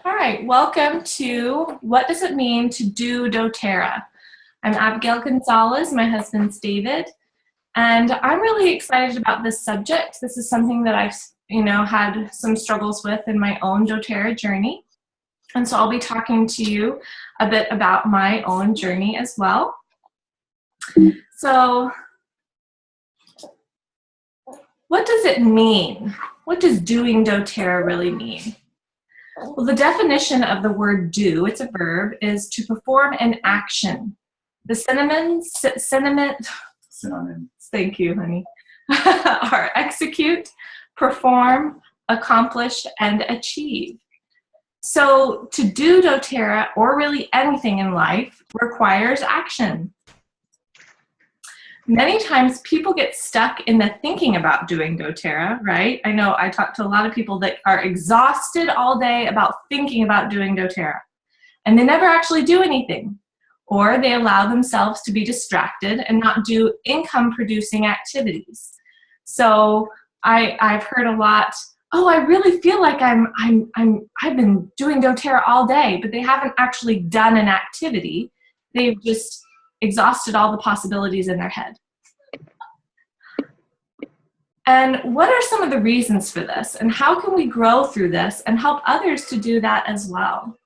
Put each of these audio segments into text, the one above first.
All right, welcome to What Does It Mean to Do doTERRA? I'm Abigail Gonzalez, my husband's David, and I'm really excited about this subject. This is something that I've, had some struggles with in my own doTERRA journey. And so I'll be talking to you a bit about my own journey as well. So, what does it mean? What does doing doTERRA really mean? Well, the definition of the word do, it's a verb, is to perform an action. The synonyms, thank you, honey, are execute, perform, accomplish, and achieve. So to do doTERRA, or really anything in life, requires action. Many times people get stuck in the thinking about doing doTERRA, right? I know I talk to a lot of people that are exhausted all day about thinking about doing doTERRA, and they never actually do anything, or they allow themselves to be distracted and not do income-producing activities. So I've heard a lot, oh, I really feel like I've been doing doTERRA all day, but they haven't actually done an activity. They've just exhausted all the possibilities in their head. And what are some of the reasons for this? And how can we grow through this and help others to do that as well?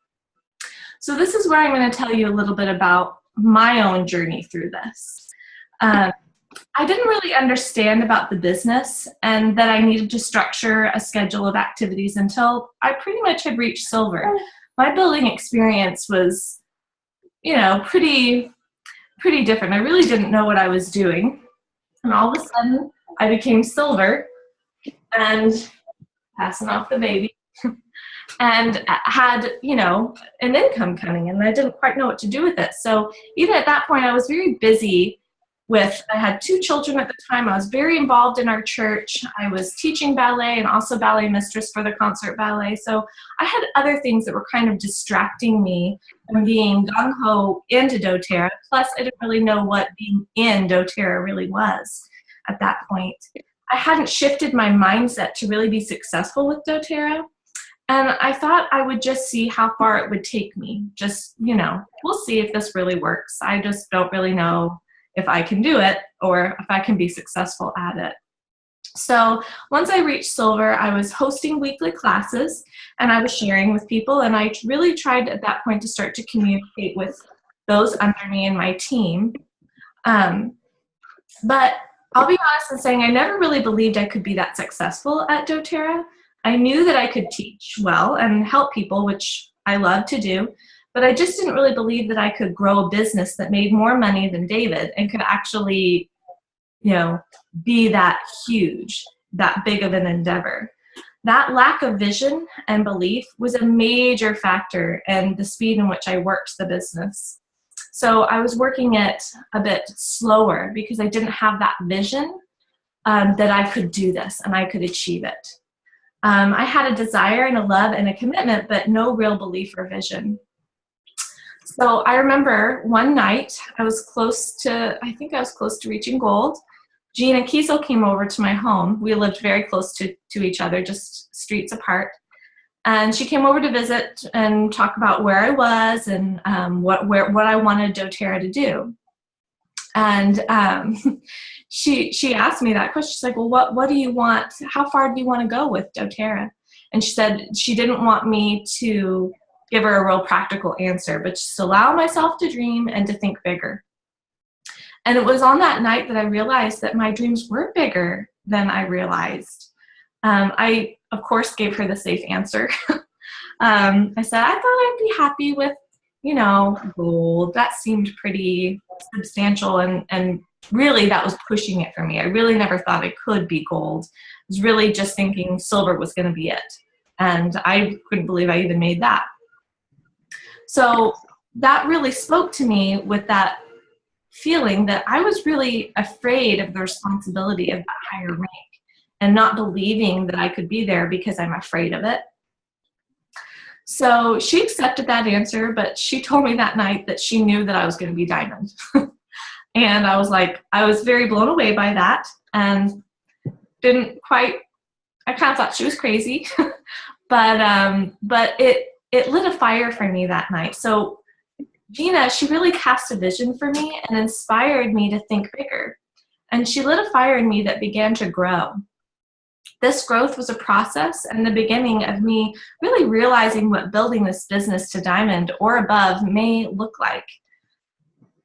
So this is where I'm going to tell you a little bit about my own journey through this. I didn't really understand about the business and that I needed to structure a schedule of activities until I pretty much had reached silver. My building experience was, pretty different. I really didn't know what I was doing. And all of a sudden, I became silver and passing off the baby and had, an income coming in, and I didn't quite know what to do with it. So even at that point, I was very busy I had 2 children at the time. I was very involved in our church. I was teaching ballet and also ballet mistress for the concert ballet. So I had other things that were kind of distracting me from being gung-ho into doTERRA. Plus, I didn't really know what being in doTERRA really was at that point. I hadn't shifted my mindset to really be successful with doTERRA. And I thought I would just see how far it would take me. Just, we'll see if this really works. I just don't really know if I can do it or if I can be successful at it. So once I reached silver, I was hosting weekly classes and I was sharing with people, and I really tried at that point to start to communicate with those under me and my team. But I'll be honest in saying I never really believed I could be that successful at doTERRA. I knew that I could teach well and help people, which I love to do, but I just didn't really believe that I could grow a business that made more money than David and could actually, be that huge, that big of an endeavor. That lack of vision and belief was a major factor in the speed in which I worked the business. So I was working it a bit slower because I didn't have that vision that I could do this and I could achieve it. I had a desire and a love and a commitment, but no real belief or vision. So I remember one night I was close to reaching gold. Gina Kiesel came over to my home. We lived very close to each other, just streets apart. And she came over to visit and talk about where I was and what I wanted doTERRA to do. And she asked me that question. She's like, well, what do you want? How far do you want to go with doTERRA? And she said she didn't want me to give her a real practical answer, but just allow myself to dream and to think bigger. And it was on that night that I realized that my dreams were bigger than I realized. I, of course, gave her the safe answer. I said, I thought I'd be happy with, gold. That seemed pretty substantial, and really that was pushing it for me. I really never thought it could be gold. I was really just thinking silver was going to be it. And I couldn't believe I even made that. So that really spoke to me with that feeling that I was really afraid of the responsibility of that higher rank and not believing that I could be there because I'm afraid of it. So she accepted that answer, but she told me that night that she knew that I was going to be diamond. And I was very blown away by that and I kind of thought she was crazy, but it lit a fire for me that night. So Gina, she really cast a vision for me and inspired me to think bigger. And she lit a fire in me that began to grow. This growth was a process and the beginning of me really realizing what building this business to diamond or above may look like.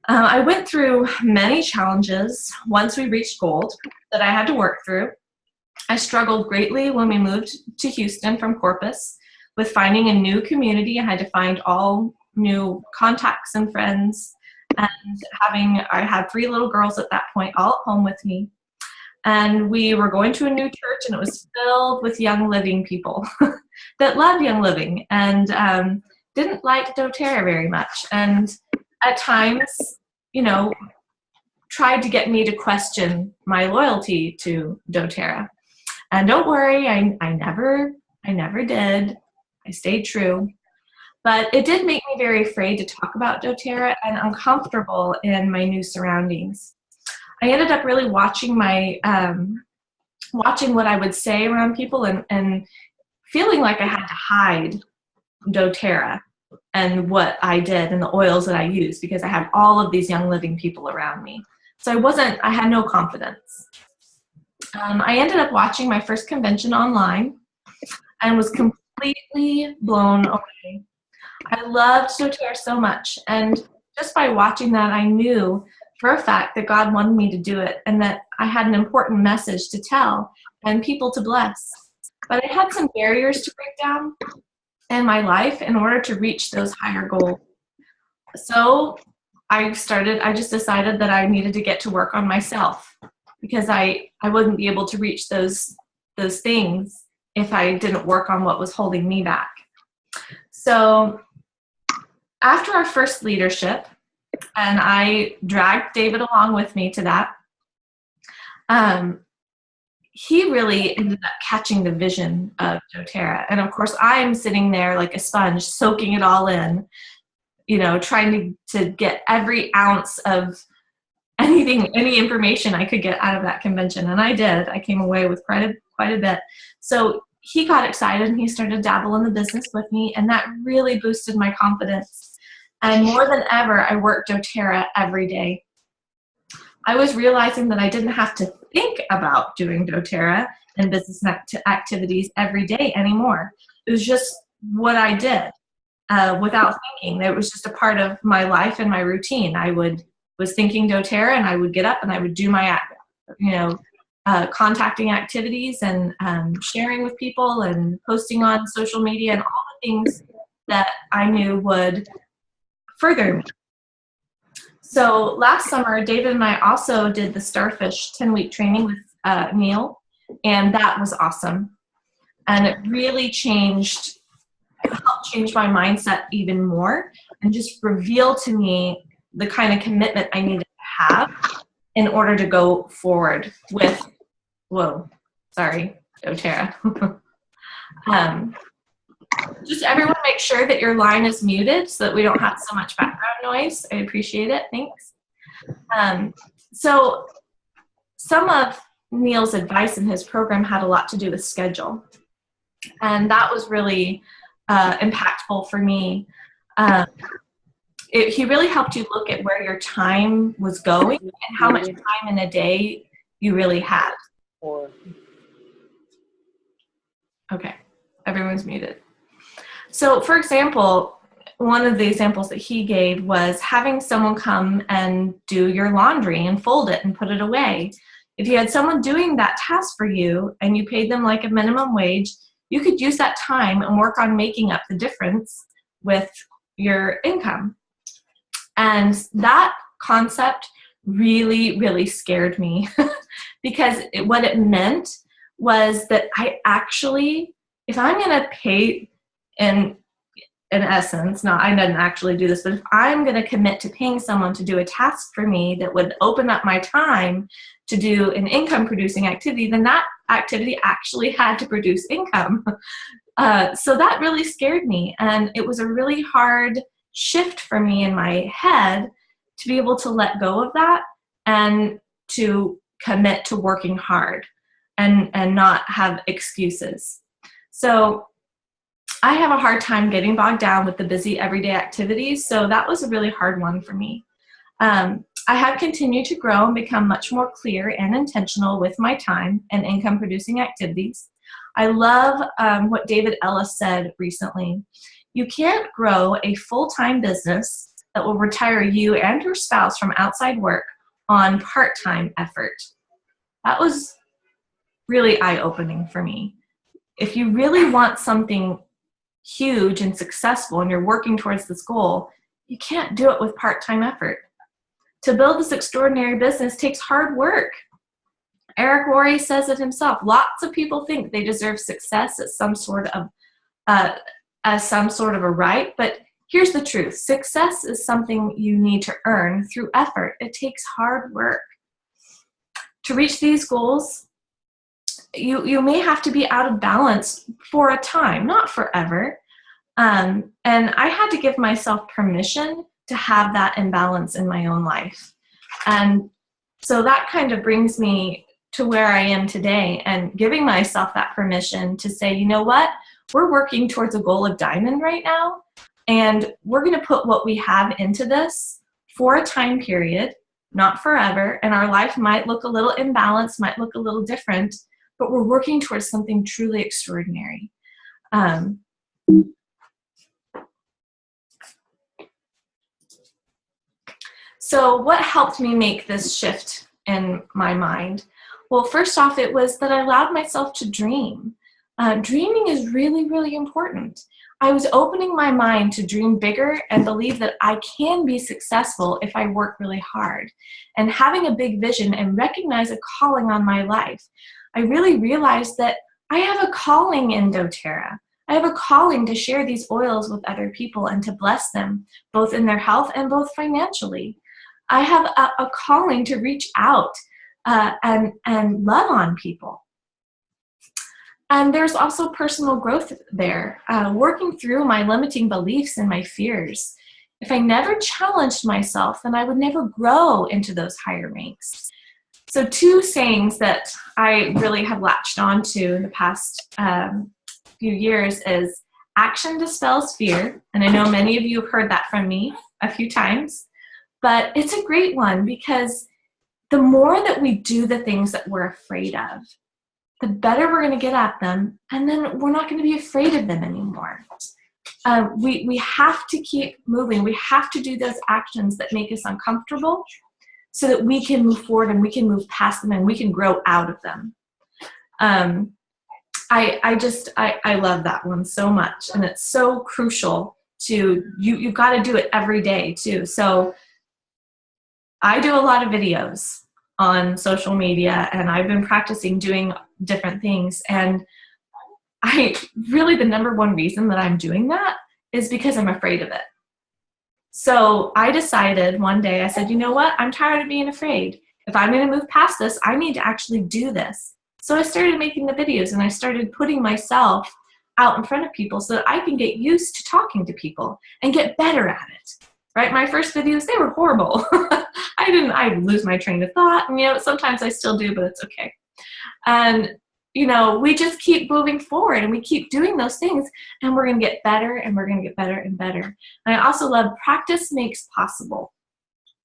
I went through many challenges once we reached gold that I had to work through. I struggled greatly when we moved to Houston from Corpus with finding a new community. I had to find all new contacts and friends, and I had 3 little girls at that point all at home with me. And we were going to a new church, and it was filled with Young Living people that loved Young Living and didn't like doTERRA very much. And at times, you know, tried to get me to question my loyalty to doTERRA. And don't worry, I never did. I stayed true. But it did make me very afraid to talk about doTERRA and uncomfortable in my new surroundings. I ended up really watching watching what I would say around people and feeling like I had to hide doTERRA and what I did and the oils that I used because I had all of these Young Living people around me. So I had no confidence. I ended up watching my first convention online and was completely blown away. I loved doTERRA so much, and just by watching that, I knew for a fact that God wanted me to do it and that I had an important message to tell and people to bless. But I had some barriers to break down in my life in order to reach those higher goals. So I just decided that I needed to get to work on myself because I wouldn't be able to reach those things if I didn't work on what was holding me back. So after our first leadership, and I dragged David along with me to that, he really ended up catching the vision of doTERRA. And of course, I'm sitting there like a sponge, soaking it all in, trying to get every ounce of any information I could get out of that convention. And I did. I came away with quite a bit. So he got excited and he started to dabble in the business with me, and that really boosted my confidence. And more than ever, I worked doTERRA every day. I was realizing that I didn't have to think about doing doTERRA and business activities every day anymore. It was just what I did without thinking. It was just a part of my life and my routine. I was thinking doTERRA, and I would get up and I would do my, contacting activities and sharing with people and posting on social media and all the things that I knew would further me. So last summer, David and I also did the Starfish 10-week training with Neil, and that was awesome. And it really helped change my mindset even more and just reveal to me the kind of commitment I needed to have in order to go forward with, doTERRA. Just everyone make sure that your line is muted so that we don't have so much background noise. I appreciate it. Thanks. So some of Neil's advice in his program had a lot to do with schedule. And that was really impactful for me. He really helped you look at where your time was going and how much time in a day you really had. Okay, everyone's muted. So, for example, one of the examples that he gave was having someone come and do your laundry and fold it and put it away. If you had someone doing that task for you and you paid them like a minimum wage, you could use that time and work on making up the difference with your income. And that concept really, really scared me because what it meant was that I actually, if I'm going to pay, in essence, I didn't actually do this, but if I'm going to commit to paying someone to do a task for me that would open up my time to do an income producing activity, then that activity actually had to produce income. So that really scared me. And it was a really hard shift for me in my head to be able to let go of that and to commit to working hard and not have excuses. So I have a hard time getting bogged down with the busy everyday activities, so that was a really hard one for me. I have continued to grow and become much more clear and intentional with my time and income producing activities. I love what David Ellis said recently. You can't grow a full-time business that will retire you and your spouse from outside work on part-time effort. That was really eye-opening for me. If you really want something huge and successful and you're working towards this goal, you can't do it with part-time effort. To build this extraordinary business takes hard work. Eric Worre says it himself. Lots of people think they deserve success as some sort of a right, but here's the truth. Success is something you need to earn through effort. It takes hard work. To reach these goals, you may have to be out of balance for a time, not forever. And I had to give myself permission to have that imbalance in my own life. And so that kind of brings me to where I am today, and giving myself that permission to say, you know what, we're working towards a goal of diamond right now, and we're going to put what we have into this for a time period, not forever, and our life might look a little imbalanced, might look a little different, but we're working towards something truly extraordinary. So what helped me make this shift in my mind? Well, first off, it was that I allowed myself to dream. Dreaming is really, really important. I was opening my mind to dream bigger and believe that I can be successful if I work really hard. And having a big vision and recognize a calling on my life, I really realized that I have a calling in doTERRA. I have a calling to share these oils with other people and to bless them, both in their health and both financially. I have a calling to reach out and love on people. And there's also personal growth there, working through my limiting beliefs and my fears. If I never challenged myself, then I would never grow into those higher ranks. So 2 sayings that I really have latched onto in the past few years is action dispels fear. And I know many of you have heard that from me a few times, but it's a great one because the more that we do the things that we're afraid of, the better we're going to get at them, and then we're not going to be afraid of them anymore. We have to keep moving. We have to do those actions that make us uncomfortable so that we can move forward and we can move past them and we can grow out of them. I love that one so much, and it's so crucial to, you've got to do it every day too. So I do a lot of videos on social media, and I've been practicing doing different things. And the number one reason that I'm doing that is because I'm afraid of it. So I decided one day, I said, you know what? I'm tired of being afraid. If I'm going to move past this, I need to actually do this. So I started making the videos, and I started putting myself out in front of people so that I can get used to talking to people and get better at it. Right? My first videos, they were horrible. I'd lose my train of thought, and sometimes I still do, but it's okay. And we just keep moving forward, and we keep doing those things, and we're going to get better, and we're going to get better and better. And I also love practice makes possible.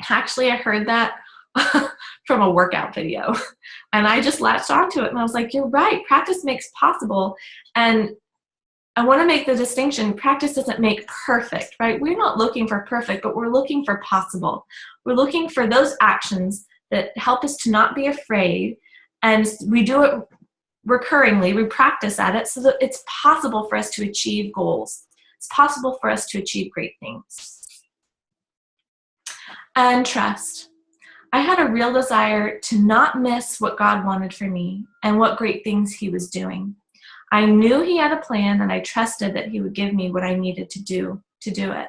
Actually, I heard that from a workout video, and I just latched onto it, and I was like, you're right, practice makes possible. And I want to make the distinction, practice doesn't make perfect, right? We're not looking for perfect, but we're looking for possible. We're looking for those actions that help us to not be afraid, and we do it recurringly, we practice at it so that it's possible for us to achieve goals. It's possible for us to achieve great things. And trust. I had a real desire to not miss what God wanted for me and what great things He was doing. I knew He had a plan, and I trusted that He would give me what I needed to do it.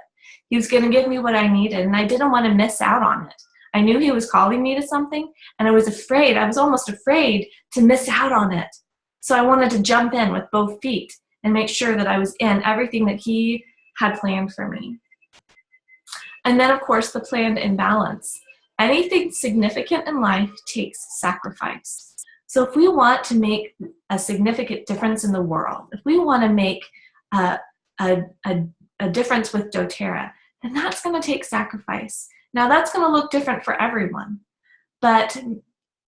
He was going to give me what I needed, and I didn't want to miss out on it. I knew He was calling me to something, and I was afraid. I was almost afraid to miss out on it. So I wanted to jump in with both feet and make sure that I was in everything that He had planned for me. And then, of course, the planned imbalance. Anything significant in life takes sacrifice. So if we want to make a significant difference in the world, if we want to make a difference with doTERRA, then that's going to take sacrifice. Now that's going to look different for everyone, but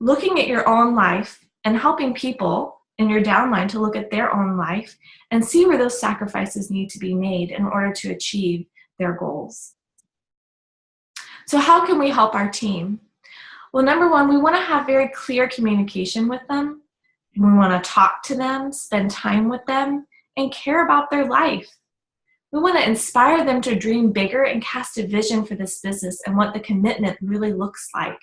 looking at your own life and helping people in your downline to look at their own life and see where those sacrifices need to be made in order to achieve their goals. So how can we help our team? Well, number one, we want to have very clear communication with them. We want to talk to them, spend time with them, and care about their life. We want to inspire them to dream bigger and cast a vision for this business and what the commitment really looks like.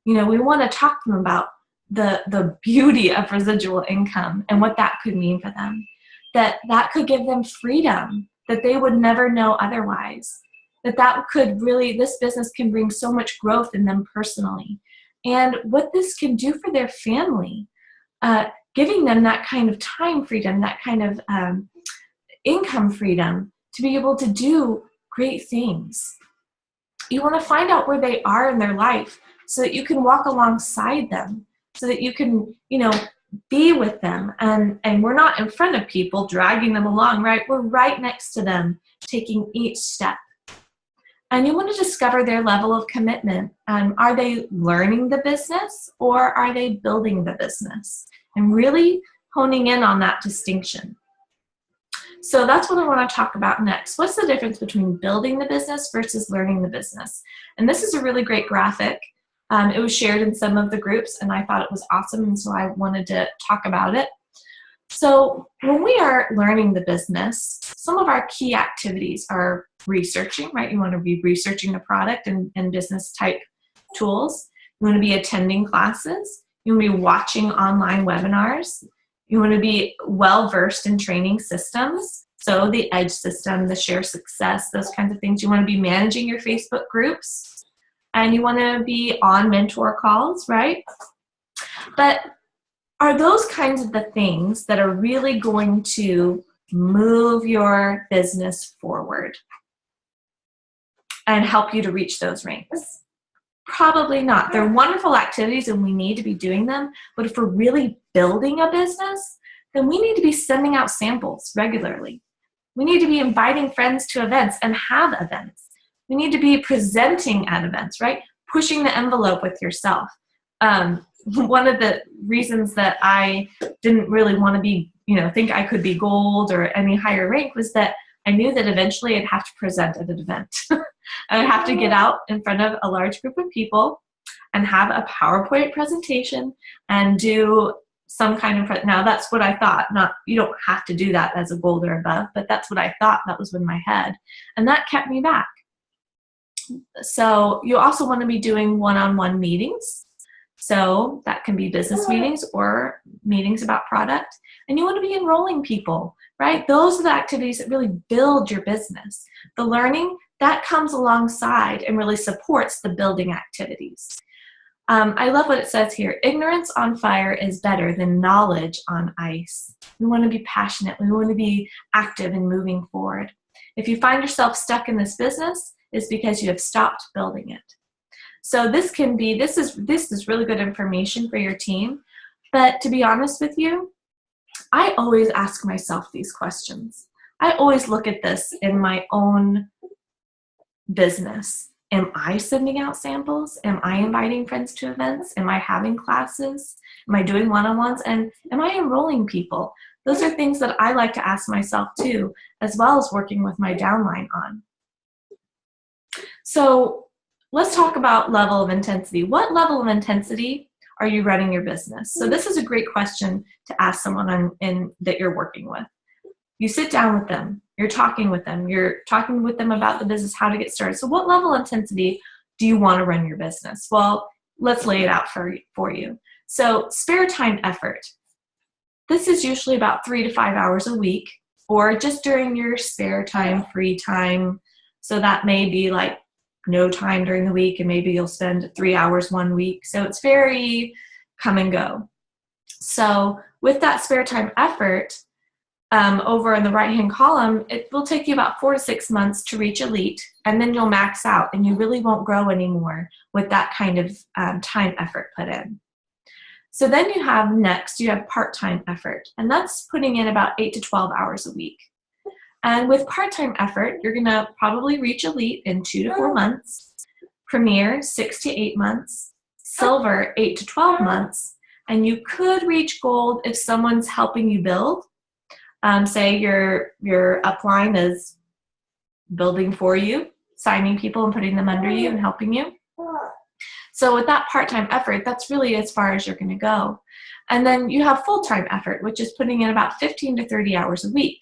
You know, we want to talk to them about the beauty of residual income and what that could mean for them. That could give them freedom that they would never know otherwise. That could really, this business can bring so much growth in them personally. And what this can do for their family, giving them that kind of time freedom, that kind of income freedom to be able to do great things. You want to find out where they are in their life so that you can walk alongside them, so that you can, you know, be with them. And we're not in front of people dragging them along, right? We're right next to them, taking each step. And you want to discover their level of commitment. Are they learning the business or are they building the business? And really honing in on that distinction. So that's what I want to talk about next. What's the difference between building the business versus learning the business? And this is a really great graphic. It was shared in some of the groups and I thought it was awesome, and so I wanted to talk about it. So when we are learning the business, some of our key activities are researching, right? You want to be researching the product and business type tools. You want to be attending classes. You want to be watching online webinars. You want to be well-versed in training systems. So the EDGE system, the Share Success, those kinds of things. You want to be managing your Facebook groups. And you want to be on mentor calls, right? But are those kinds of the things that are really going to move your business forward and help you to reach those ranks? Probably not. They're wonderful activities and we need to be doing them, but if we're really building a business, then we need to be sending out samples regularly. We need to be inviting friends to events and have events. We need to be presenting at events, right? Pushing the envelope with yourself. One of the reasons that I didn't really want to be, think I could be gold or any higher rank was that I knew that eventually I'd have to present at an event. I'd have to get out in front of a large group of people and have a PowerPoint presentation and do some kind of, now that's what I thought, you don't have to do that as a gold or above, but that's what I thought, that was in my head. And that kept me back. So you also want to be doing one-on-one meetings. So that can be business meetings or meetings about product. And you want to be enrolling people, right? Those are the activities that really build your business. The learning, that comes alongside and really supports the building activities. I love what it says here. Ignorance on fire is better than knowledge on ice. We want to be passionate. We want to be active and moving forward. If you find yourself stuck in this business, it's because you have stopped building it. So this is really good information for your team. But to be honest with you, I always ask myself these questions. I always look at this in my own business. Am I sending out samples? Am I inviting friends to events? Am I having classes? Am I doing one-on-ones? And am I enrolling people? Those are things that I like to ask myself too, as well as working with my downline on. So let's talk about level of intensity. What level of intensity are you running your business? So this is a great question to ask someone that you're working with. You sit down with them, you're talking with them about the business, how to get started. So what level of intensity do you want to run your business? Well, let's lay it out for you. So spare time effort. This is usually about 3 to 5 hours a week, or just during your spare time, free time. So that may be like no time during the week, and maybe you'll spend 3 hours one week. So it's very come and go. So with that spare time effort, over in the right-hand column, it will take you about 4 to 6 months to reach elite, and then you'll max out, and you really won't grow anymore with that kind of time effort put in. So then you have part-time effort, and that's putting in about 8 to 12 hours a week. And with part-time effort, you're going to probably reach elite in 2 to 4 months, premier 6 to 8 months, silver 8 to 12 months, and you could reach gold if someone's helping you build. Say your upline is building for you, signing people and putting them under you and helping you. So with that part-time effort, that's really as far as you're going to go. And then you have full-time effort, which is putting in about 15 to 30 hours a week.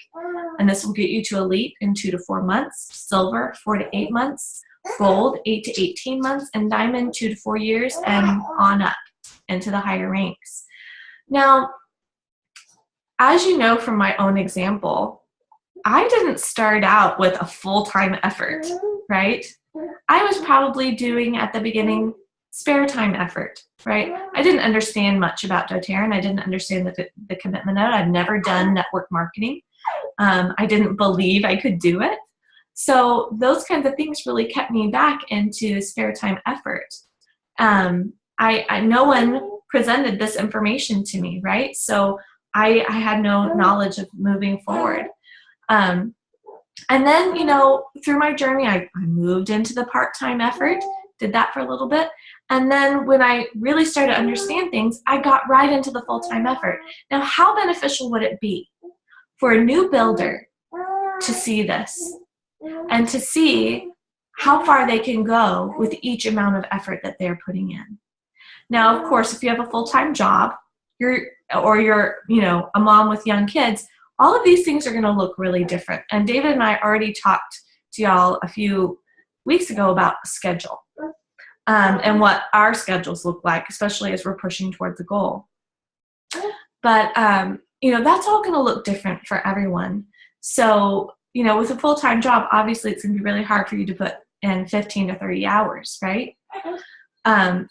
And this will get you to elite in 2 to 4 months, silver 4 to 8 months, gold 8 to 18 months, and diamond 2 to 4 years, and on up into the higher ranks. Now, as you know from my own example, I didn't start out with a full-time effort, right? I was probably doing at the beginning spare time effort, right? I didn't understand much about doTERRA, and I didn't understand the commitment of it. I've never done network marketing. I didn't believe I could do it. So those kinds of things really kept me back into spare time effort. No one presented this information to me, right? So I had no knowledge of moving forward. And then, you know, through my journey, I moved into the part-time effort, did that for a little bit. And then when I really started to understand things, I got right into the full-time effort. Now, how beneficial would it be for a new builder to see this and to see how far they can go with each amount of effort that they're putting in? Now, of course, if you have a full-time job, you're a mom with young kids, all of these things are going to look really different. And David and I already talked to y'all a few weeks ago about schedule and what our schedules look like, especially as we're pushing towards the goal. But, that's all going to look different for everyone. So, with a full-time job, obviously it's going to be really hard for you to put in 15 to 30 hours, right?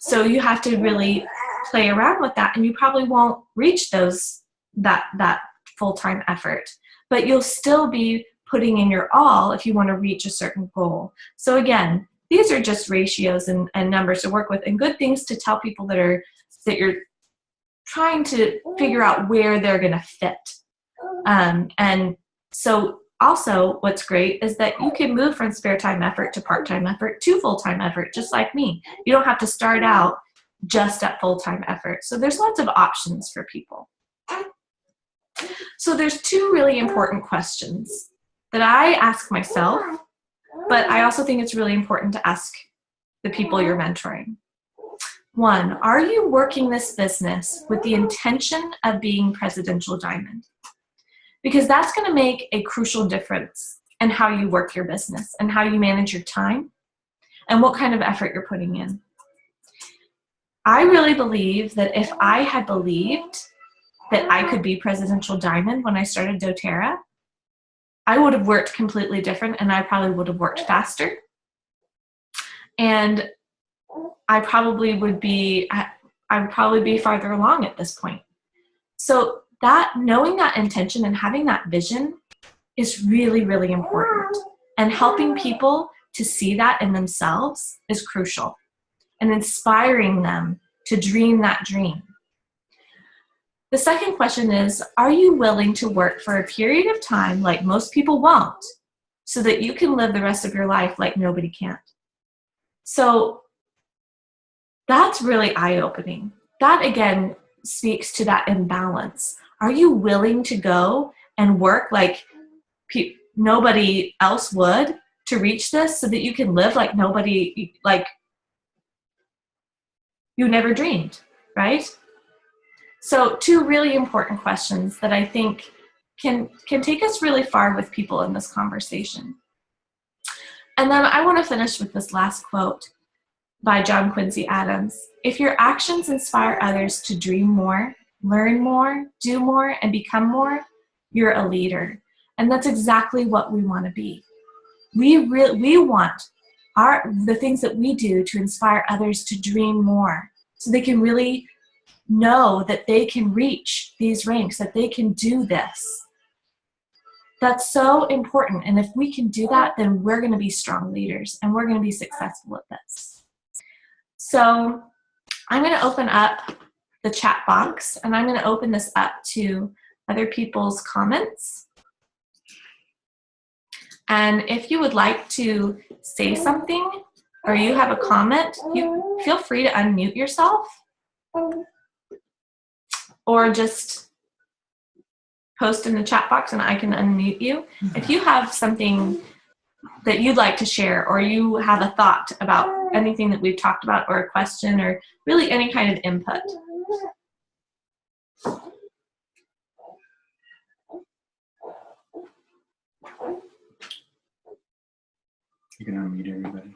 So you have to really play around with that, and you probably won't reach that full-time effort, but you'll still be putting in your all if you want to reach a certain goal. So again, these are just ratios and numbers to work with, and good things to tell people that you're trying to figure out where they're going to fit. And so also what's great is that you can move from spare time effort to part-time effort to full-time effort, just like me. You don't have to start out just at full-time effort. So there's lots of options for people. So there's two really important questions that I ask myself, but I also think it's really important to ask the people you're mentoring. One, are you working this business with the intention of being Presidential Diamond? Because that's going to make a crucial difference in how you work your business and how you manage your time and what kind of effort you're putting in. I really believe that if I had believed that I could be Presidential Diamond when I started doTERRA, I would have worked completely different, and I probably would have worked faster. And I would probably be farther along at this point. So that knowing that intention and having that vision is really, really important. And helping people to see that in themselves is crucial, and inspiring them to dream that dream. The second question is, are you willing to work for a period of time like most people won't, so that you can live the rest of your life like nobody can? So that's really eye-opening. That, again, speaks to that imbalance. Are you willing to go and work like nobody else would to reach this, so that you can live like you never dreamed, right? So two really important questions that I think can take us really far with people in this conversation. And then I want to finish with this last quote by John Quincy Adams. If your actions inspire others to dream more, learn more, do more, and become more, you're a leader. And that's exactly what we want to be. We want the things that we do to inspire others to dream more, so they can really know that they can reach these ranks, that they can do this. That's so important. And if we can do that, then we're going to be strong leaders, and we're going to be successful at this. So I'm going to open up the chat box, and I'm going to open this up to other people's comments. And if you would like to say something or you have a comment, you feel free to unmute yourself or just post in the chat box and I can unmute you. If you have something that you'd like to share, or you have a thought about anything that we've talked about, or a question, or really any kind of input. You can unmute everybody.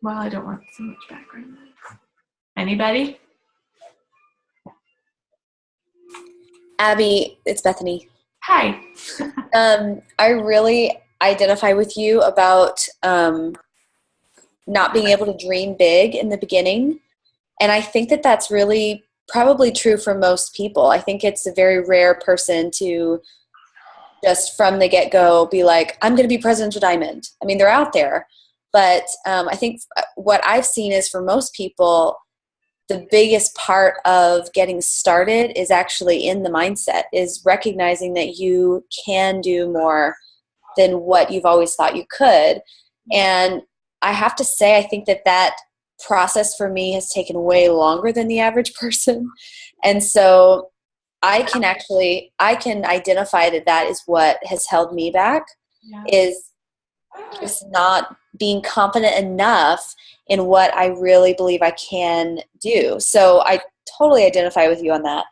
Well, I don't want so much background noise. Anybody? Abby, it's Bethany. Hi. I really identify with you about not being able to dream big in the beginning. And I think that that's really probably true for most people. I think it's a very rare person to just from the get-go be like, I'm going to be presidential diamond. I mean, they're out there. But I think what I've seen is for most people, the biggest part of getting started is actually in the mindset, is recognizing that you can do more than what you've always thought you could. And I have to say, I think that that process for me has taken way longer than the average person. And so I can identify that that is what has held me back, is just not being confident enough in what I really believe I can do. So I totally identify with you on that.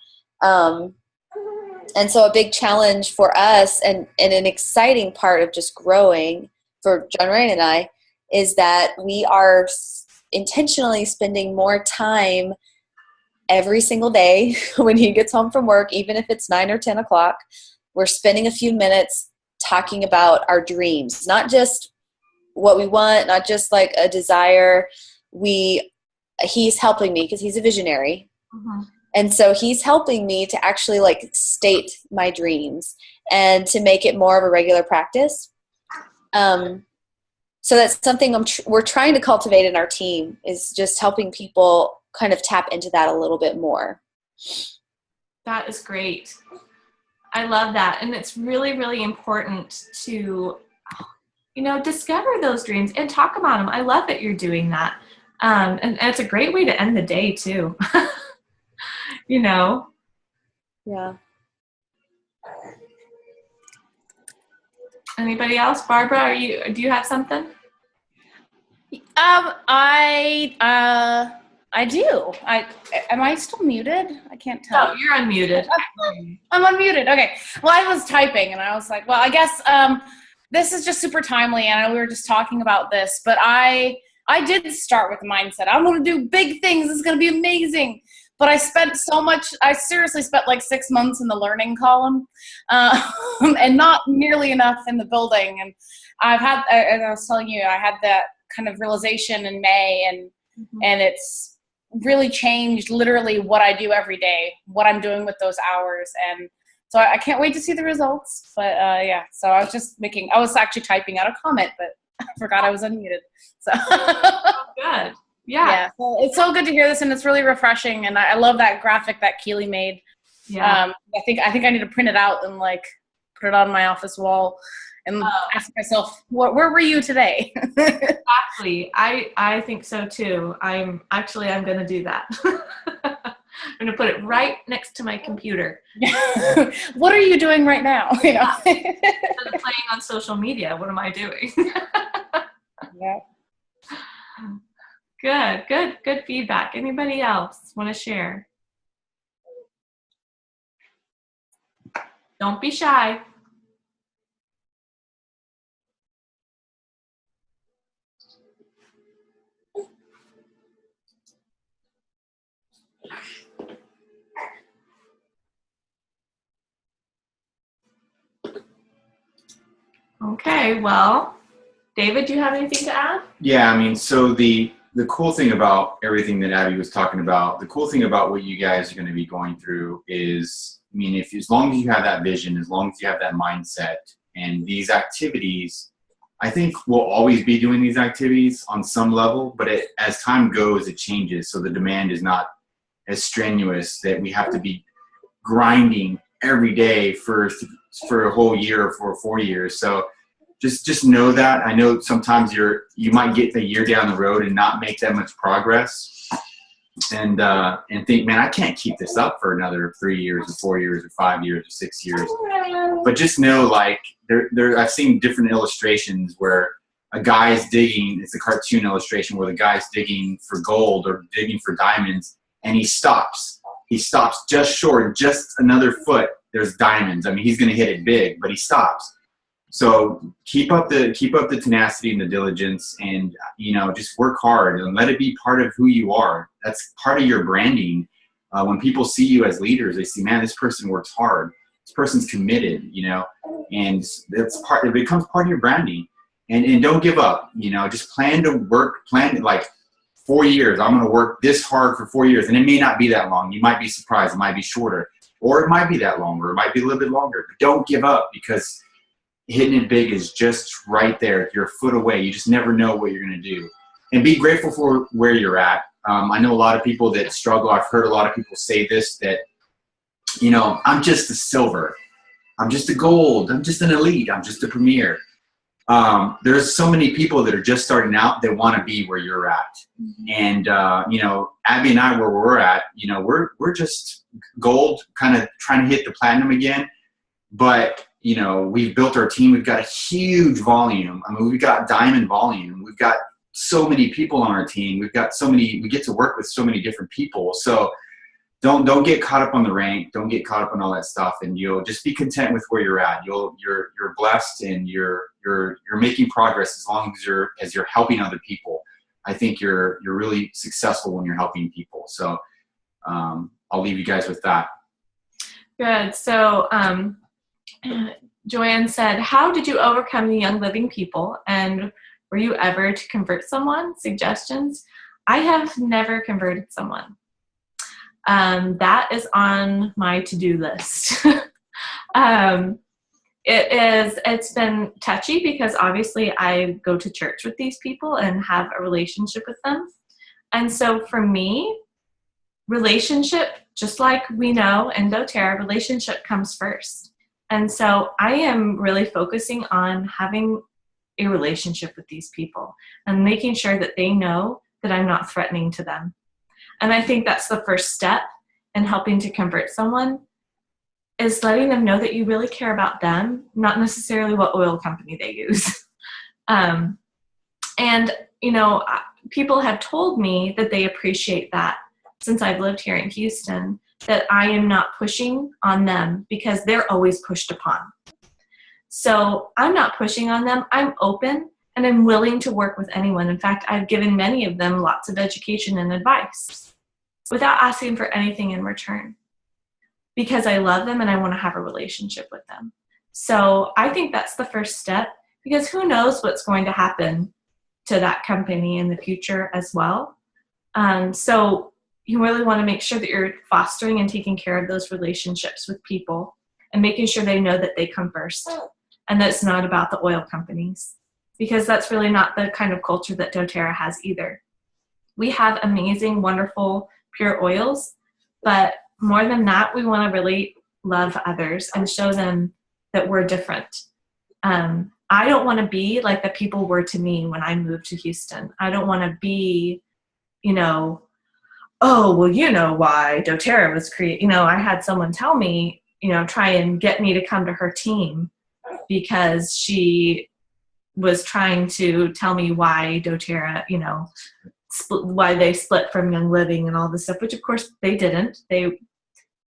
And so a big challenge for us and an exciting part of just growing for John Ryan and I is that we are intentionally spending more time every single day when he gets home from work, even if it's 9 or 10 o'clock, we're spending a few minutes talking about our dreams, not just what we want, not just like a desire. He's helping me because he's a visionary. Mm-hmm. And so he's helping me to actually like state my dreams and to make it more of a regular practice. So that's something we're trying to cultivate in our team, is just helping people kind of tap into that a little bit more. That is great. I love that. And it's really, really important to, discover those dreams and talk about them. I love that you're doing that. And it's a great way to end the day too. Yeah. Anybody else? Barbara, do you have something? I do. Am I still muted? I can't tell. Oh, you're unmuted. I'm unmuted. Okay. Well, I was typing and I was like, well, I guess this is just super timely, and we were just talking about this, but I did start with the mindset, I'm going to do big things. It's going to be amazing. But I seriously spent like 6 months in the learning column and not nearly enough in the building. And as I was telling you, I had that kind of realization in May, and it's really changed literally what I do every day, what I'm doing with those hours. And so I can't wait to see the results. But so I was actually typing out a comment, but I forgot I was unmuted. So good. Yeah. So it's so good to hear this, and it's really refreshing. And I love that graphic that Keely made. Yeah. I think I need to print it out and like put it on my office wall and ask myself, where were you today? Exactly. I think so too. I'm going to do that. I'm going to put it right next to my computer. What are you doing right now? Instead of playing on social media, what am I doing? Yeah. Good feedback. Anybody else want to share? Don't be shy. Okay, well, David, do you have anything to add? Yeah, I mean, so the cool thing about everything that Abby was talking about, the cool thing about what you guys are going to be going through is, I mean, as long as you have that vision, as long as you have that mindset, and these activities, I think we'll always be doing these activities on some level, but as time goes, it changes. So the demand is not as strenuous that we have to be grinding every day for a whole year or for 4 years. So just know that. I know sometimes you might get a year down the road and not make that much progress, and think, man, I can't keep this up for another 3 years or 4 years or 5 years or 6 years. But just know, like, I've seen different illustrations where a guy's digging. It's a cartoon illustration where the guy's digging for gold or digging for diamonds, and he stops. He stops just short, just another foot. There's diamonds. I mean, he's going to hit it big, but he stops. So keep up the tenacity and the diligence, and just work hard and let it be part of who you are. That's part of your branding. When people see you as leaders, they see, man, this person works hard. This person's committed, and it becomes part of your branding. And don't give up. Just plan like 4 years. I'm going to work this hard for 4 years, and it may not be that long. You might be surprised. It might be shorter, or it might be that long, or it might be a little bit longer. But don't give up, because hitting it big is just right there. You're a foot away. You just never know what you're going to do. And be grateful for where you're at. I know a lot of people that struggle. I've heard a lot of people say this, that, I'm just a silver. I'm just a gold. I'm just an elite. I'm just a premier. There's so many people that are just starting out that want to be where you're at. And, Abby and I, where we're at, we're just gold, kind of trying to hit the platinum again. But, we've built our team. We've got a huge volume. I mean, we've got diamond volume. We've got so many people on our team. We get to work with so many different people. So don't get caught up on the rank. Don't get caught up on all that stuff. And you'll just be content with where you're at. You're blessed, and you're making progress as long as you're helping other people. I think you're really successful when you're helping people. So I'll leave you guys with that. Good. So Joanne said, how did you overcome the Young Living people, and were you ever to convert someone? Suggestions? I have never converted someone. That is on my to-do list. It's been touchy because obviously I go to church with these people and have a relationship with them. And so for me, relationship, just like we know in doTERRA, relationship comes first. And so I am really focusing on having a relationship with these people and making sure that they know that I'm not threatening to them. And I think that's the first step in helping to convert someone, is letting them know that you really care about them, not necessarily what oil company they use. People have told me that they appreciate that since I've lived here in Houston, that I am not pushing on them because they're always pushed upon. So I'm not pushing on them. I'm open and I'm willing to work with anyone. In fact, I've given many of them lots of education and advice without asking for anything in return, because I love them and I want to have a relationship with them. So I think that's the first step, because who knows what's going to happen to that company in the future as well. So you really want to make sure that you're fostering and taking care of those relationships with people and making sure they know that they come first and that it's not about the oil companies, because that's really not the kind of culture that doTERRA has either. We have amazing, wonderful, pure oils, but more than that, we want to really love others and show them that we're different. I don't want to be like the people were to me when I moved to Houston. I don't want to be, oh, well, you know why doTERRA was created. I had someone tell me, try and get me to come to her team because she was trying to tell me why doTERRA, why they split from Young Living and all this stuff, which of course they didn't.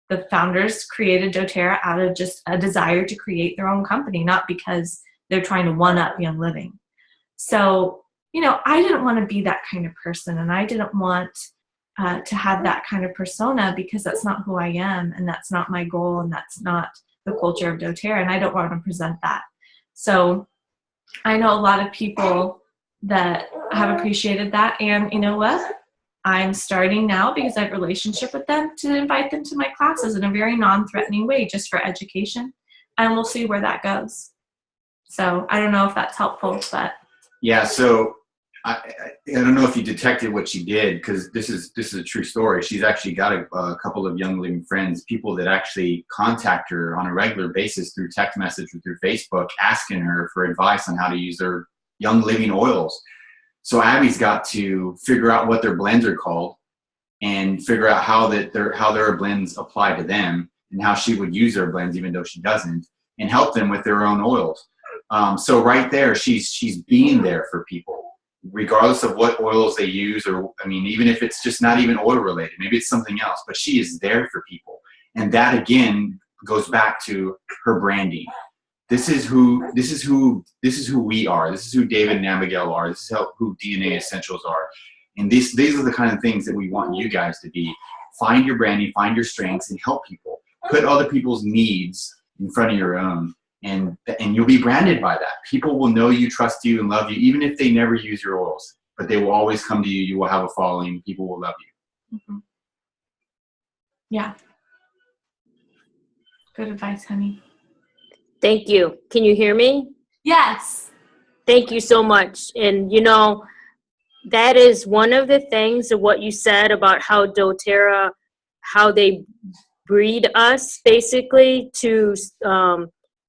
The founders created doTERRA out of just a desire to create their own company, not because they're trying to one-up Young Living. So, I didn't want to be that kind of person, and I didn't want to have that kind of persona, because that's not who I am, and that's not my goal, and that's not the culture of doTERRA, and I don't want to present that. So I know a lot of people that have appreciated that, and you know what? I'm starting now, because I have a relationship with them, to invite them to my classes in a very non-threatening way, just for education, and we'll see where that goes. So I don't know if that's helpful, but yeah. So I don't know if you detected what she did, because this is a true story. She's actually got a couple of Young Living friends, people that actually contact her on a regular basis through text message or through Facebook, asking her for advice on how to use their Young Living oils. So Abby's got to figure out what their blends are called and figure out how their blends apply to them and how she would use their blends, even though she doesn't, and help them with their own oils. So right there, she's being there for people, regardless of what oils they use, or I mean, even if it's just not even oil related, maybe it's something else, but she is there for people. And that again goes back to her branding. This is who we are. This is who David and Abigail are. This is who DNA Essentials are. And these are the kind of things that we want you guys to be. Find your branding, find your strengths, and help people. Put other people's needs in front of your own. And you'll be branded by that. People will know you, trust you, and love you, even if they never use your oils. But they will always come to you. You will have a following. People will love you. Mm-hmm. Yeah. Good advice, honey. Thank you. Can you hear me? Yes. Thank you so much. And, you know, that is one of the things of what you said about how doTERRA, how they breed us basically to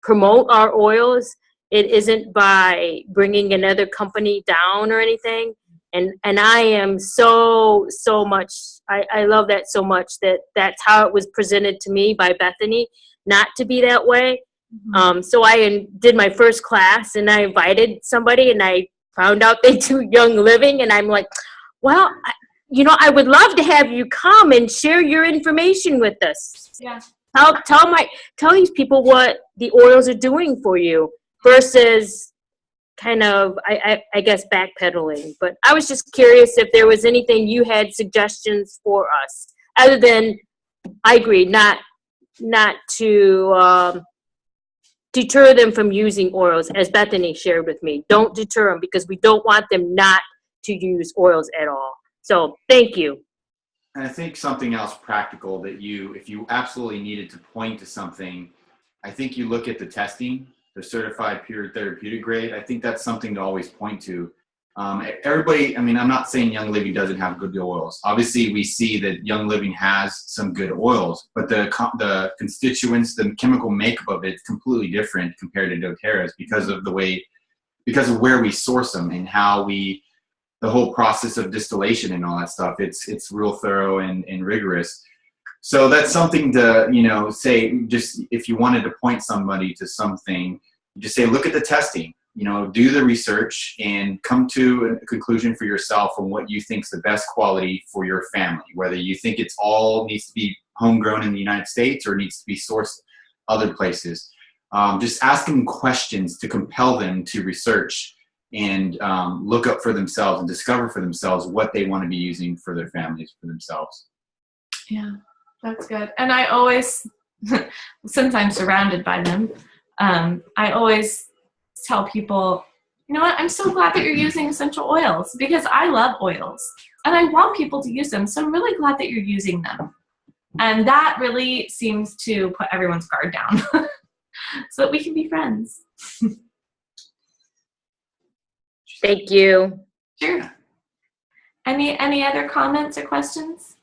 promote our oils. It isn't by bringing another company down or anything. And I am so much, I love that so much that's how it was presented to me by Bethany, not to be that way. Mm-hmm. So I did my first class and I invited somebody and I found out they do Young Living, and I'm like, well, I would love to have you come and share your information with us. Yeah. Tell these people what the oils are doing for you versus kind of, I guess, backpedaling. But I was just curious if there was anything you had suggestions for us, other than, I agree, not to deter them from using oils, as Bethany shared with me. Don't deter them, because we don't want them not to use oils at all. So thank you. And I think something else practical that if you absolutely needed to point to something, I think you look at the testing, the certified pure therapeutic grade. I think that's something to always point to. Everybody, I mean, I'm not saying Young Living doesn't have good oils. Obviously, we see that Young Living has some good oils, but the constituents, the chemical makeup of it is completely different compared to doTERRA's because of where we source them and how the whole process of distillation and all that stuff. It's real thorough and rigorous. So that's something to, say, just if you wanted to point somebody to something, just say, look at the testing. Do the research and come to a conclusion for yourself on what you think is the best quality for your family, whether you think it's all needs to be homegrown in the United States or needs to be sourced other places. Just ask them questions to compel them to research and look up for themselves and discover for themselves what they want to be using for their families, for themselves. Yeah, that's good. And I always, since I'm surrounded by them, I always tell people, you know what, I'm so glad that you're using essential oils, because I love oils and I want people to use them. So I'm really glad that you're using them. And that really seems to put everyone's guard down so that we can be friends. Thank you. Sure. Any other comments or questions?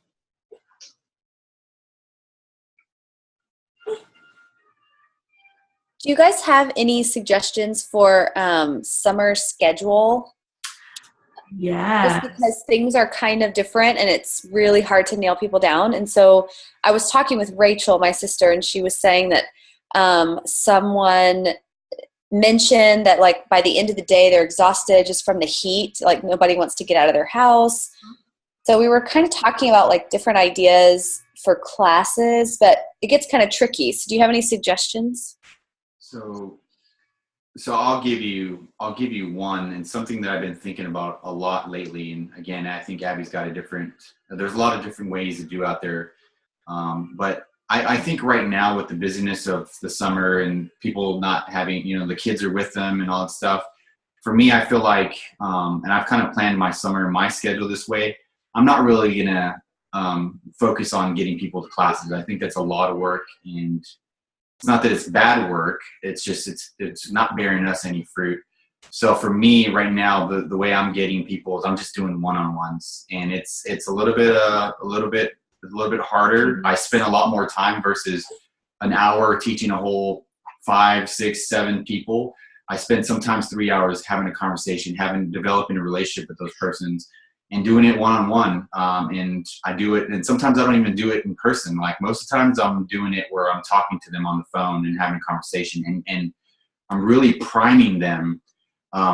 Do you guys have any suggestions for summer schedule? Yeah. Just because things are kind of different and it's really hard to nail people down. And so I was talking with Rachel, my sister, and she was saying that someone mentioned that, like, by the end of the day, they're exhausted just from the heat. Like, nobody wants to get out of their house. So we were kind of talking about, like, different ideas for classes, but it gets kind of tricky. So do you have any suggestions? So I'll give you one, and something that I've been thinking about a lot lately. And again, I think Abby's got there's a lot of different ways to do out there. But I think right now, with the busyness of the summer and people not having, the kids are with them and all that stuff, for me, I feel like, and I've kind of planned my summer, my schedule this way, I'm not really going to focus on getting people to classes. I think that's a lot of work, and it's not that it's bad work. It's just, it's not bearing us any fruit. So for me right now, the way I'm getting people is I'm just doing one-on-ones, and it's a little bit harder. I spend a lot more time versus an hour teaching a whole 5, 6, 7 people. I spend sometimes 3 hours having a conversation, developing a relationship with those persons, and doing it one-on-one. And I do it, and sometimes I don't even do it in person. Like most of the times I'm doing it where I'm talking to them on the phone and having a conversation, and I'm really priming them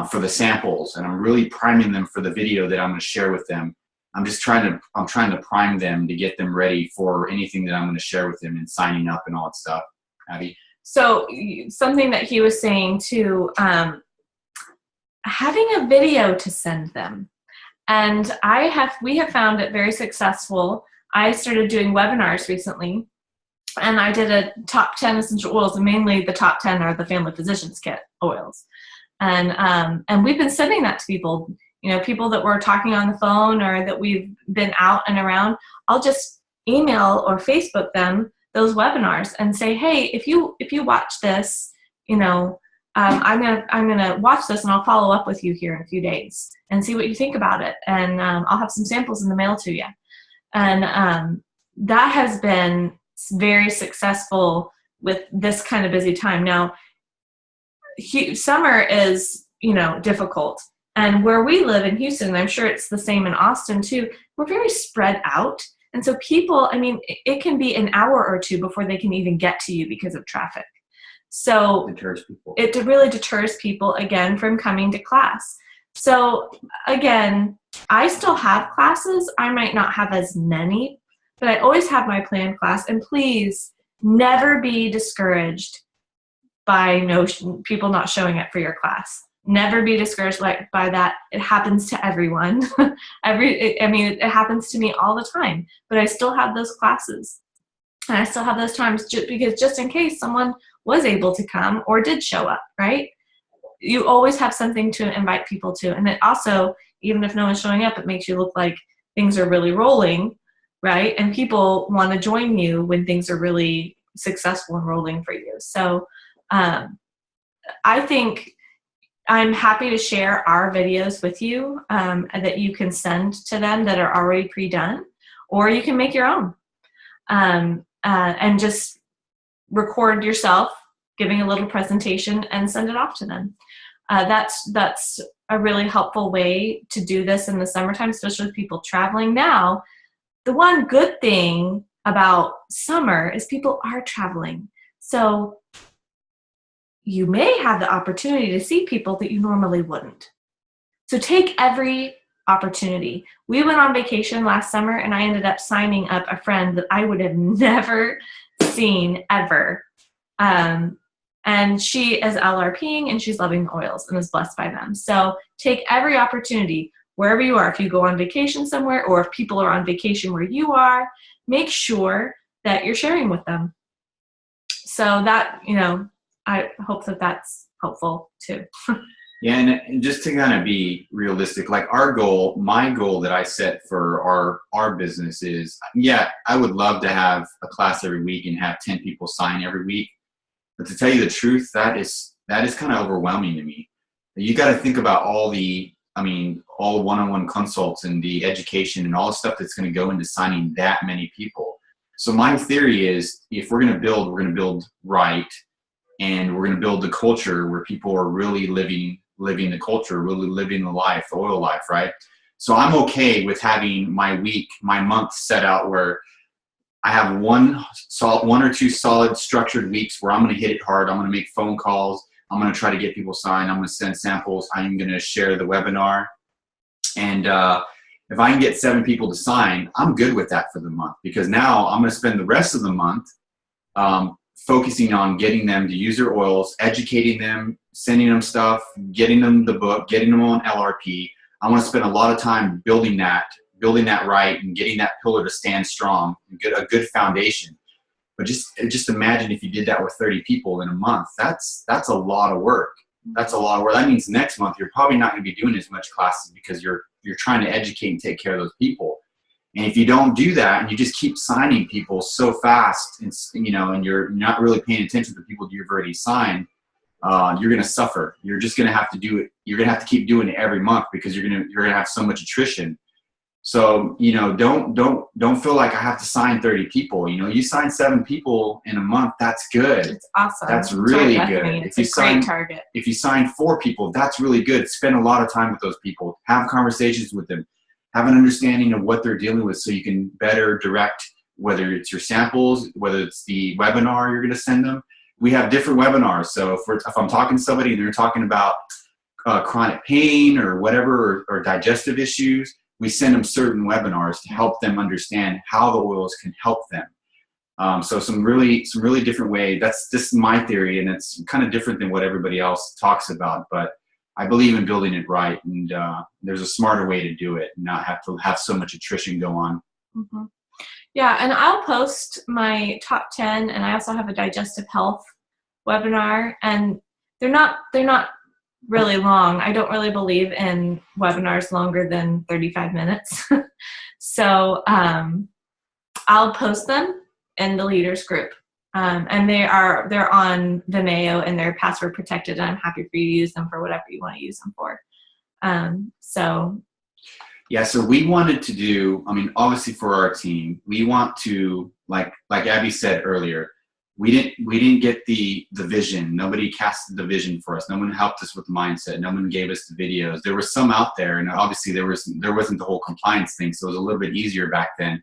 for the samples, and I'm really priming them for the video that I'm going to share with them. I'm trying to prime them to get them ready for anything that I'm going to share with them and signing up and all that stuff. Abby? So something that he was saying too, having a video to send them. And we have found it very successful. I started doing webinars recently, and I did a top 10 essential oils, and mainly the top 10 are the Family Physicians Kit oils. And we've been sending that to people, people that we're talking on the phone or that we've been out and around. I'll just email or Facebook them those webinars and say, hey, if you watch this, I'm gonna watch this, and I'll follow up with you here in a few days and see what you think about it. And I'll have some samples in the mail to you. And that has been very successful with this kind of busy time. Now, summer is, difficult. And where we live in Houston, and I'm sure it's the same in Austin too, we're very spread out. And so people, it can be an hour or two before they can even get to you because of traffic. So it really deters people, again, from coming to class. So again, I still have classes. I might not have as many, but I always have my planned class. And please never be discouraged by people not showing up for your class. Never be discouraged by that. It happens to everyone. It happens to me all the time, but I still have those classes. And I still have those times just in case someone was able to come or did show up, right? You always have something to invite people to. And it also, even if no one's showing up, it makes you look like things are really rolling, right? And people want to join you when things are really successful and rolling for you. So I think I'm happy to share our videos with you that you can send to them that are already pre-done, or you can make your own and just record yourself giving a little presentation and send it off to them. That's a really helpful way to do this in the summertime, especially with people traveling. Now, the one good thing about summer is people are traveling. So you may have the opportunity to see people that you normally wouldn't. So take every opportunity. We went on vacation last summer, and I ended up signing up a friend that I would have never seen ever. And she is LRPing, and she's loving the oils and is blessed by them. So take every opportunity wherever you are. If you go on vacation somewhere, or if people are on vacation where you are, make sure that you're sharing with them. So that, I hope that that's helpful too. Yeah, and just to kind of be realistic, like my goal that I set for our business is, I would love to have a class every week and have 10 people sign every week. But to tell you the truth, that is kind of overwhelming to me. You got to think about all the one-on-one consults and the education and all the stuff that's going to go into signing that many people. So my theory is, if we're going to build right. And we're going to build the culture where people are really living the culture, really living the life, the oil life, right? So I'm okay with having my month set out where I have one or two solid structured weeks where I'm going to hit it hard. I'm going to make phone calls. I'm going to try to get people signed. I'm going to send samples. I'm going to share the webinar. And if I can get 7 people to sign, I'm good with that for the month, because now I'm going to spend the rest of the month focusing on getting them to use their oils, educating them, sending them stuff, getting them the book, getting them on LRP. I want to spend a lot of time building that right and getting that pillar to stand strong and get a good foundation. But just imagine if you did that with 30 people in a month. That's a lot of work. That's a lot of work. That means next month you're probably not going to be doing as much classes because you're trying to educate and take care of those people. And if you don't do that and you just keep signing people so fast, and you're not really paying attention to the people you've already signed, you're going to suffer. You're just going to have to do it. You're going to have to keep doing it every month because you're going to have so much attrition. So, don't feel like I have to sign 30 people. You sign 7 people in a month, that's good. It's awesome. That's really good. It's a great target. If you sign 4 people, that's really good. Spend a lot of time with those people. Have conversations with them. Have an understanding of what they're dealing with so you can better direct, whether it's your samples, whether it's the webinar you're going to send them. We have different webinars. So if I'm talking to somebody and they're talking about chronic pain or whatever, or digestive issues, we send them certain webinars to help them understand how the oils can help them. So some really different way. That's just my theory, and it's kind of different than what everybody else talks about. But I believe in building it right, and there's a smarter way to do it, and not have to have so much attrition go on. Mm-hmm. Yeah, and I'll post my top 10, and I also have a digestive health webinar, and they're not really long. I don't really believe in webinars longer than 35 minutes. So I'll post them in the leaders group. And they're on Vimeo, and they're password protected, and I'm happy for you to use them for whatever you want to use them for. So we wanted to do, obviously for our team, we want to, like Abby said earlier, we didn't get the vision. Nobody casted the vision for us. No one helped us with the mindset. No one gave us the videos. There were some out there, and obviously there wasn't the whole compliance thing, so it was a little bit easier back then.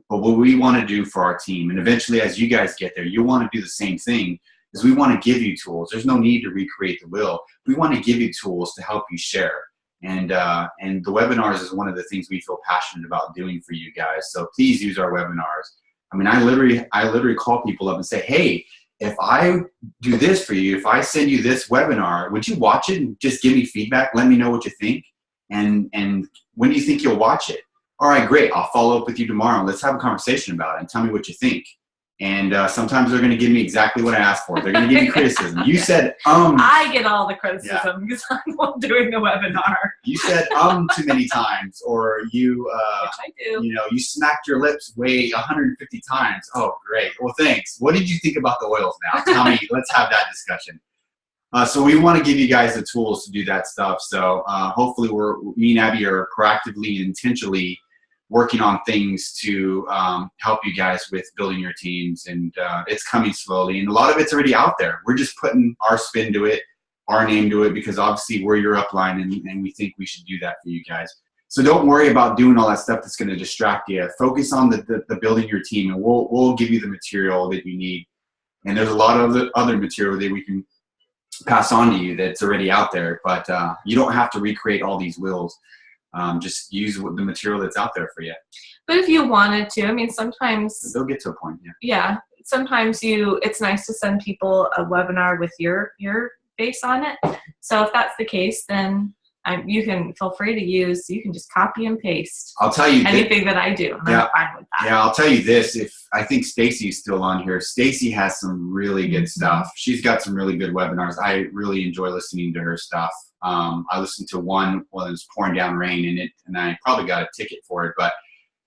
But what we want to do for our team, and eventually as you guys get there, you want to do the same thing, is we want to give you tools. There's no need to recreate the wheel. We want to give you tools to help you share. And the webinars is one of the things we feel passionate about doing for you guys. So please use our webinars. I literally call people up and say, hey, if I do this for you, if I send you this webinar, would you watch it and just give me feedback? Let me know what you think. And when do you think you'll watch it? All right, great. I'll follow up with you tomorrow. Let's have a conversation about it and tell me what you think. And sometimes they're going to give me exactly what I asked for. They're going to give me criticism. You said, I get all the criticism because I'm the one doing the webinar. You said, too many times, or you, Which I do. You smacked your lips 150 times. Oh, great. Well, thanks. What did you think about the oils now? Tell me, let's have that discussion. So we want to give you guys the tools to do that stuff. So hopefully me and Abby are proactively and intentionally working on things to help you guys with building your teams, and it's coming slowly, and a lot of it's already out there. We're just putting our spin to it, our name to it, because obviously we're your upline, and we think we should do that for you guys. So don't worry about doing all that stuff that's going to distract you. Focus on the building your team, and we'll give you the material that you need. And there's a lot of other material that we can pass on to you that's already out there, but you don't have to recreate all these wheels. Just use the material that's out there for you. But if you wanted to, sometimes they'll get to a point. Yeah. Sometimes it's nice to send people a webinar with your face on it. So if that's the case, then you can feel free to use. You can just copy and paste. I'll tell you anything that I do. And I'm fine with that. Yeah, I'll tell you this. If I think Stacy's still on here, Stacy has some really good stuff. She's got some really good webinars. I really enjoy listening to her stuff. I listened to one when it was pouring down rain in it, and I probably got a ticket for it, but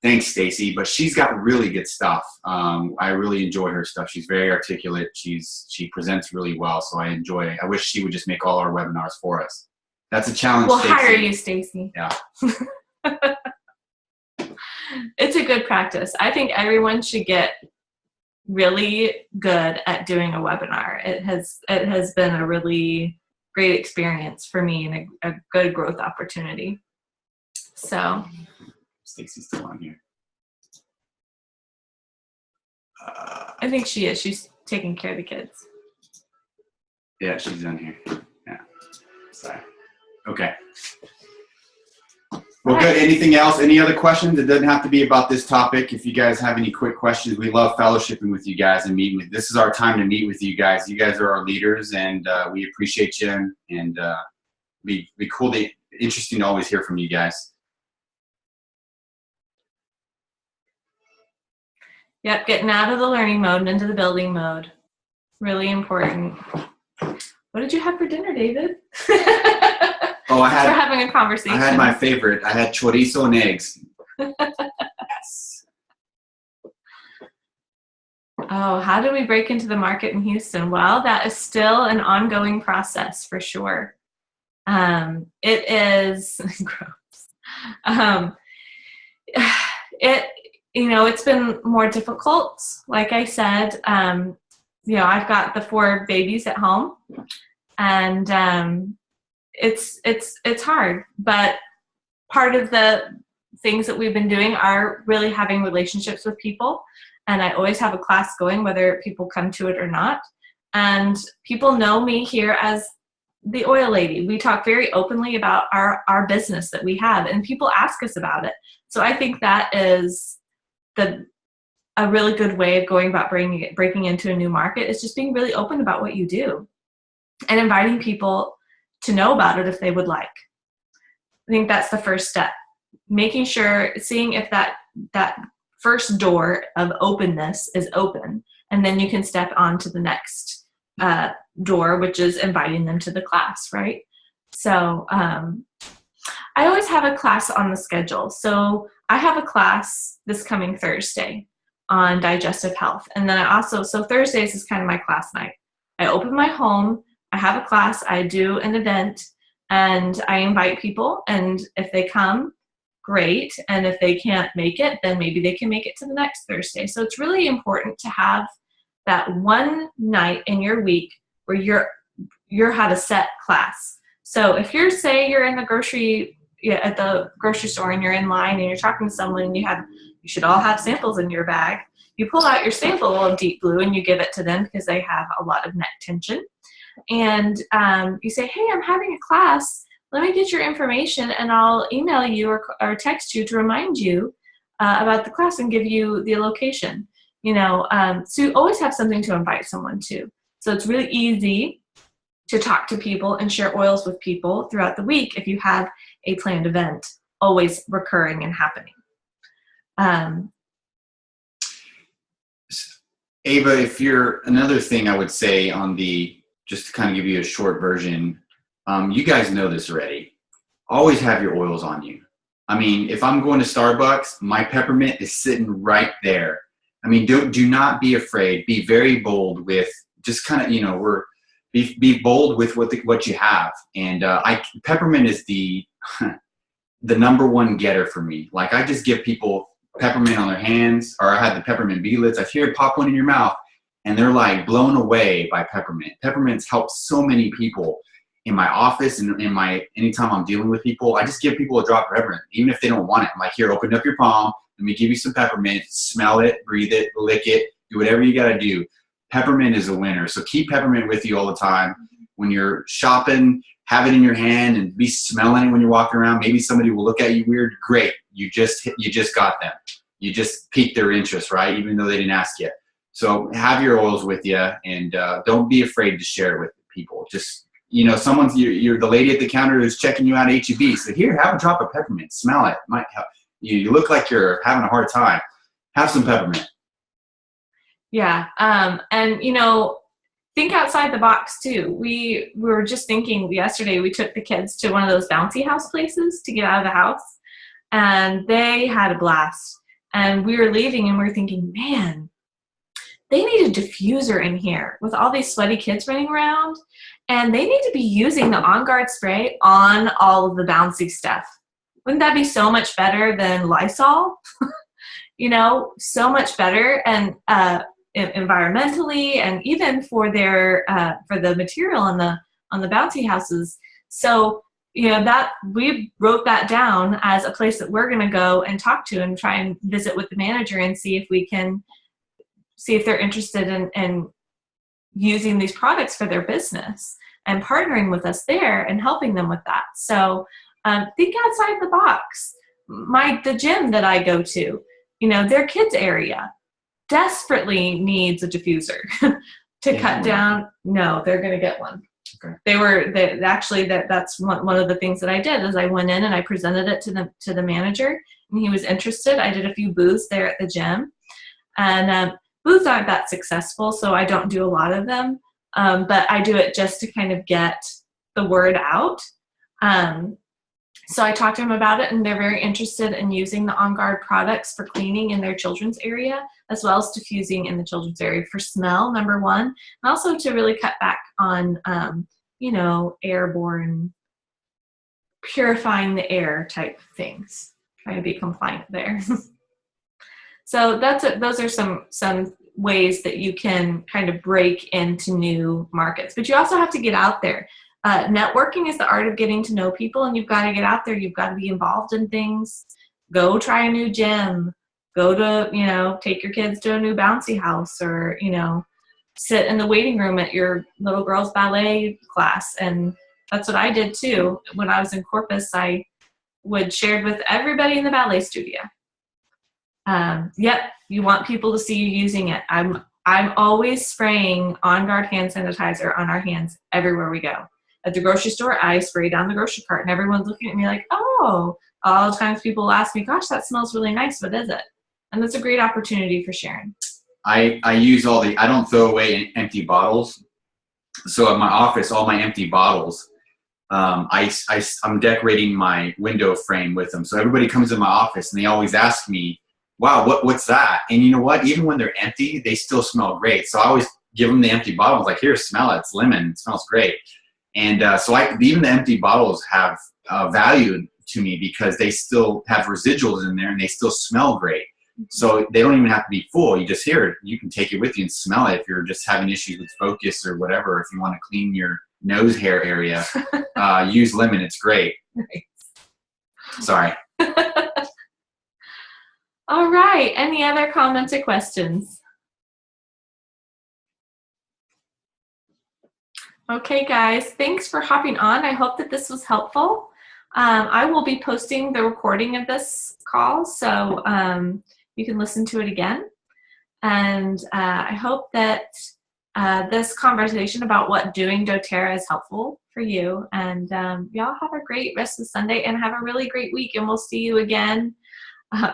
thanks, Stacy. But she's got really good stuff. I really enjoy her stuff. She's very articulate. She presents really well, so I enjoy it. I wish she would just make all our webinars for us. That's a challenge. We'll hire you, Stacy. Yeah. It's a good practice. I think everyone should get really good at doing a webinar. It has been a really great experience for me and a good growth opportunity. So Stacy's still on here. I think she is. She's taking care of the kids. Yeah, she's on here. Yeah. Sorry. Okay. Well, good. Anything else? Any other questions? It doesn't have to be about this topic. If you guys have any quick questions, we love fellowshipping with you guys and meeting with. This is our time to meet with you guys. You guys are our leaders, and we appreciate you. And be cool to interesting to always hear from you guys. Yep, getting out of the learning mode and into the building mode. Really important. What did you have for dinner, David? Oh, we're having a conversation. I had my favorite. I had chorizo and eggs. Yes. Oh, how do we break into the market in Houston? Well, that is still an ongoing process for sure. It is gross. Um, it, it's been more difficult. Like I said, I've got the 4 babies at home, and it's hard. But part of the things that we've been doing are really having relationships with people. And I always have a class going, whether people come to it or not. And people know me here as the oil lady. We talk very openly about our business that we have, and people ask us about it. So I think that is a really good way of going about breaking into a new market, is just being really open about what you do and inviting people to know about it if they would like. I think that's the first step. Making sure, seeing if that first door of openness is open, and then you can step on to the next door, which is inviting them to the class, right? So I always have a class on the schedule. So I have a class this coming Thursday on digestive health. And then so Thursdays is kind of my class night. I open my home, I have a class, I do an event, and I invite people. And if they come, great. And if they can't make it, then maybe they can make it to the next Thursday. So it's really important to have that one night in your week where you're have a set class. So if you're you're in at the grocery store and you're in line and you're talking to someone and you should all have samples in your bag, you pull out your sample of Deep Blue and you give it to them because they have a lot of neck tension. And you say, hey, I'm having a class. Let me get your information and I'll email you or text you to remind you about the class and give you the location. So you always have something to invite someone to. So it's really easy to talk to people and share oils with people throughout the week if you have a planned event always recurring and happening. Ava, another thing I would say just to kind of give you a short version, you guys know this already. Always have your oils on you. I mean, if I'm going to Starbucks, my peppermint is sitting right there. I mean, do not be afraid. Be very bold with just kind of, be bold with what you have. And peppermint is the number one getter for me. Like, I just give people peppermint on their hands, or I had the peppermint beadlets. I hear it pop one in your mouth, and they're like blown away by peppermint. Peppermint's helped so many people in my office and anytime I'm dealing with people. I just give people a drop of peppermint, even if they don't want it. I'm like, here, open up your palm. Let me give you some peppermint. Smell it, breathe it, lick it, do whatever you got to do. Peppermint is a winner. So keep peppermint with you all the time. When you're shopping, have it in your hand and be smelling it when you're walking around. Maybe somebody will look at you weird. Great. You just got them. You just piqued their interest, right? Even though they didn't ask you. So have your oils with you, and don't be afraid to share it with people. Just, you're the lady at the counter who's checking you out at H-E-B. So here, have a drop of peppermint. Smell it. Might help. You look like you're having a hard time. Have some peppermint. Yeah. And, think outside the box too. We were just thinking yesterday, we took the kids to one of those bouncy house places to get out of the house, and they had a blast. And we were leaving and we were thinking, man, they need a diffuser in here with all these sweaty kids running around, and they need to be using the On Guard spray on all of the bouncy stuff. Wouldn't that be so much better than Lysol? So much better, and environmentally, and even for for the material on the bouncy houses. So that we wrote that down as a place that we're going to go and talk to and try and visit with the manager and see if they're interested in using these products for their business and partnering with us there and helping them with that. So think outside the box. The gym that I go to, their kids area desperately needs a diffuser to cut down. No, they're going to get one. Okay. That's one of the things that I did is I went in and I presented it to the manager, and he was interested. I did a few booths there at the gym, and booths aren't that successful, so I don't do a lot of them, but I do it just to kind of get the word out. So I talked to them about it, and they're very interested in using the On Guard products for cleaning in their children's area, as well as diffusing in the children's area for smell, number one, and also to really cut back on, airborne, purifying the air type things. Trying to be compliant there. So those are some ways that you can kind of break into new markets. But you also have to get out there. Networking is the art of getting to know people, and you've got to get out there. You've got to be involved in things. Go try a new gym. Go to, take your kids to a new bouncy house, or, sit in the waiting room at your little girl's ballet class. And that's what I did too. When I was in Corpus, I would share with everybody in the ballet studio. Yep, you want people to see you using it. I'm always spraying On Guard hand sanitizer on our hands everywhere we go. At the grocery store, I spray down the grocery cart, and everyone's looking at me like, oh. All the times people ask me, gosh, that smells really nice. What is it? And that's a great opportunity for sharing. I use I don't throw away empty bottles. So at my office, all my empty bottles, I'm decorating my window frame with them. So everybody comes in my office and they always ask me, wow, what's that? And you know what? Even when they're empty, they still smell great. So I always give them the empty bottles, like, here, smell it. It's lemon. It smells great. And even the empty bottles have value to me because they still have residuals in there and they still smell great. So they don't even have to be full. You just hear it. You can take it with you and smell it if you're just having issues with focus or whatever. If you want to clean your nose hair area, use lemon. It's great. Nice. Sorry. All right. Any other comments or questions? Okay, guys. Thanks for hopping on. I hope that this was helpful. I will be posting the recording of this call, so you can listen to it again. And I hope that this conversation about what doing doTERRA is helpful for you. And y'all have a great rest of Sunday and have a really great week. And we'll see you again.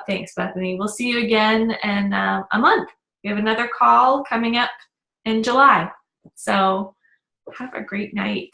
Thanks, Bethany. We'll see you again in a month. We have another call coming up in July. So have a great night.